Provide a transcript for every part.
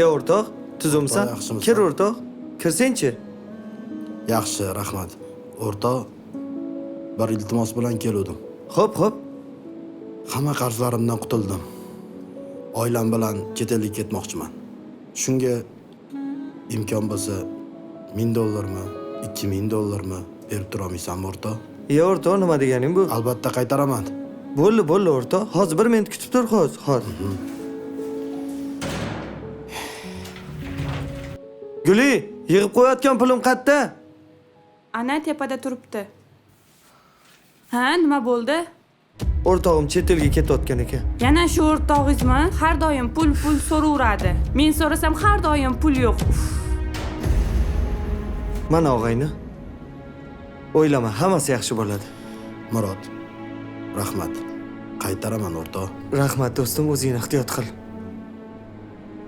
O'rtoq, tuzumsan? Yaxshimisan? Kir o'rtoq. Kirsenchi. Yaxshi, rahmat. O'rta, bir iltimos bilan keldim. Xo'p. Hamma qarzlarimdan qutuldim. Oilam bilan chet elga ketmoqchiman. Shunga imkon bo'lsa $1000mi, $2000mi berib tura olmaysanmi o'rta? O'rtoq, nima deganing bu? Albatta qaytaraman. Bo'ldi o'rtoq. Hozir 1 minut kutib tur, hozir. Guli, yig'ib qo'yayotgan pulim qayerda? Ana tepada turibdi. Ha, nima bo'ldi? O'rtog'im chet elga ketayotgan ekan. Yana shu o'rtog'ingizmi? Har doim pul so'raveradi. Men so'rasam har doim pul yo'q. Mana og'ayni. O'ylama, hammasi yaxshi bo'ladi. Murod, rahmat. Qaytaraman o'rta. Rahmat do'stim, o'zingni ehtiyot qil.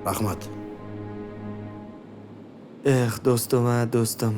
Rahmat. Do'stim.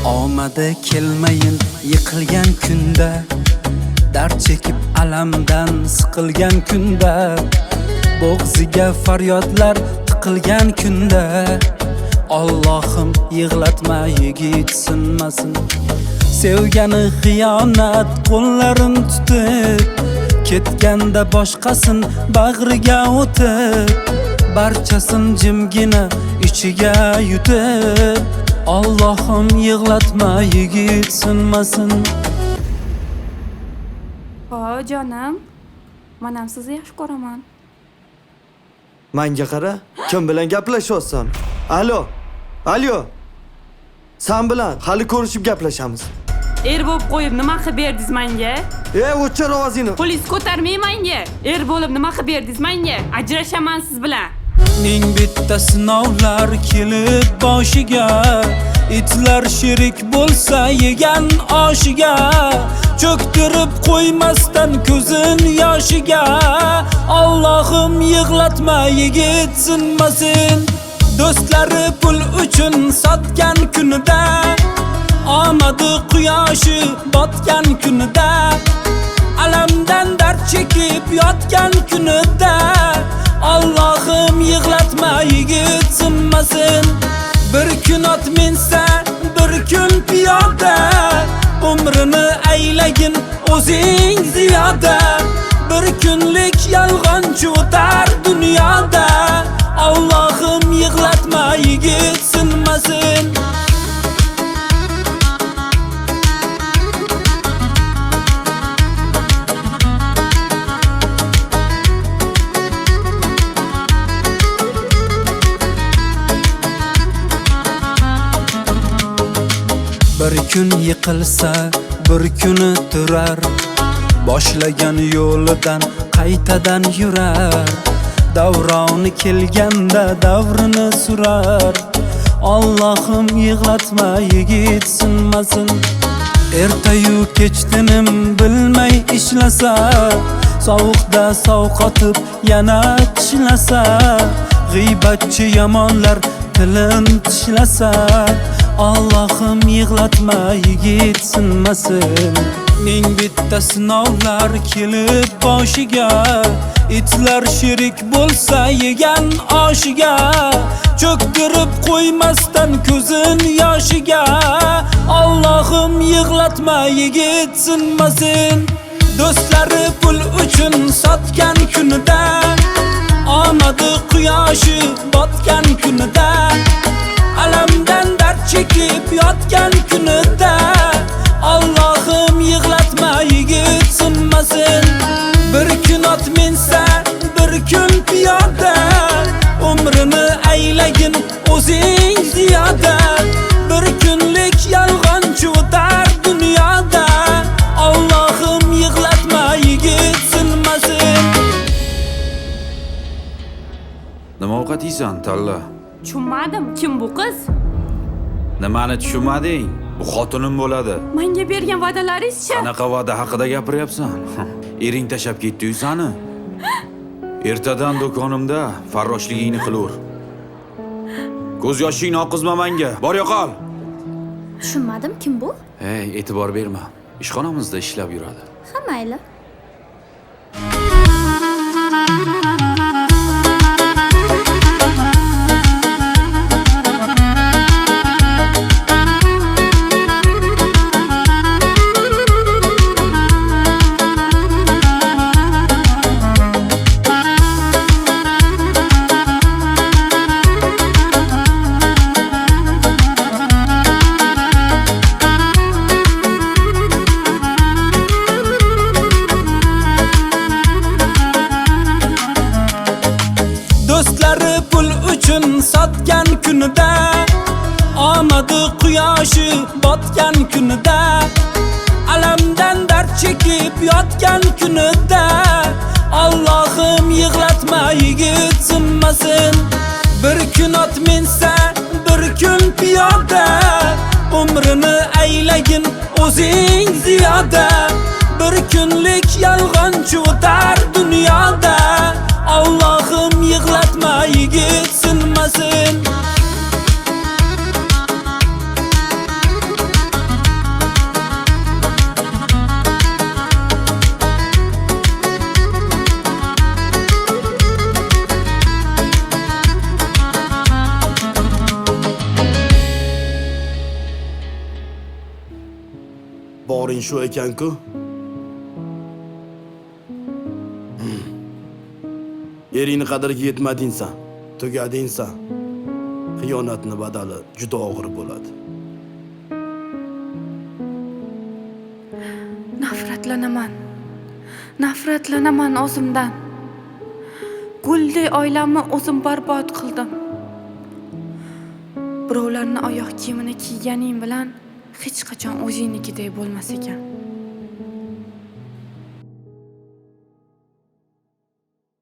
Omadi kelmayin yiqilgan kunda, dard chekib alamdan siqilgan kunda, bo'g'ziga faryodlar tiqilgan kunda, Allohim yig'latma yigit sinmasin. Sevgani xiyonat qo'llarin tutib, ketganda boshqasin bag'riga o'tib, barchasin jimgina ichiga yutib, Allohim yig'latma yigit sinmasin. Ho, jonim. Men ham sizni yaxshi ko'raman. Menga qara, kim bilan gaplashyapsan? Alo. Sen bilan hali ko'rishib gaplashamiz. Bo'lib qo'yib nima qilib berdingiz menga? O'chir ovozingni. Polis ko'tarmay menga. Bo'lib nima qilib berdingiz menga? Ajrashaman siz bilan. Ming bitta sinovlar kelib boshiga, itlar sherik bo'lsa yegan oshiga, cho'ktirib qo'ymasdan ko'zin yoshiga, Allohim yig'latma yigit sinmasin. Do'stlari pul uchun sotgan kunida, omadi quyoshi botgan kunida, alamdan dard chekib yotgan kunida, Allohim yig'latma yigit sinmasin. Bir kun ot minsa, bir kun piyoda, umrini aylagin o'zing ziyoda, bir kunlik yolg'onchi o'tar dunyoda, Allohim yig'latma yigit sinmasin. Bir kun yiqilsa, bir kuni turar, boshlagan yo'lidan qaytadan yurar, davroni kelganda davrini surar, Allohim yig'latma yigit sinmasin. Ertayu kech tinim bilmay ishlasa, sovuqda sovqotib yana tishlasa, g'iybatchi yomonlar tilin tishlasa, Allohim yig'latma yigit sinmasin. Ming bitta sinovlar kelib boshiga, itlar sherik bo'lsa yegan oshiga, cho'ktirib qo'ymasdan ko'zin yoshiga, Allohim yig'latma yigit sinmasin. Do'stlari pul uchun sotgan kunida, omadi quyoshi botgan kunida, alamdan dard chekib yotgan kunida, Allohim yig'latma yigit sinmasin. Bir kun ot minsa, bir kun piyoda, umrini aylagin o'zing ziyoda, bir kunlik yolg'onchi o'tar dunyoda, Allohim yig'latma deysan, Talla? Tushunmadim, kim bu qiz? Nimani tushunmading? Bu xotinim bo'ladi. Menga bergan va'dalaringiz-chi? Qanaqa va'da haqida gapiryapsan? Ering tashab ketdi-yu sani. Ertadan do'konimda farroshligingni qilaver. Ko'z yoshingni oqizma menga. Bor yo'qol. Tushunmadim, kim bu? Hey, e'tibor berma. Ishxonamizda ishlab yuradi. Ha, mayli. Do'stlari pul uchun sotgan kunida, omadi quyoshi botgan kunida, alamdan dard chekib yotgan kunida, Allohim yig'latma yigit sinmasin. Bir kun ot minsa, bir kun piyoda, umrini aylagin o'zing ziyoda. Bir kunlik yolg'onchi o'tar dunyoda, Allohim yig'latma yigit sinmasin. Boring shu ekan-ku. Eringni qadriga yetmadingsan, tugadingsan. Xiyonatni badali juda og'ir bo'ladi. Nafratlanaman o'zimdan. Guldek oilamni o'zim barbod qildim. Birovlarning oyoq kiyimini kiyganing bilan hech qachon o'zingnikidek bo'lmas ekan.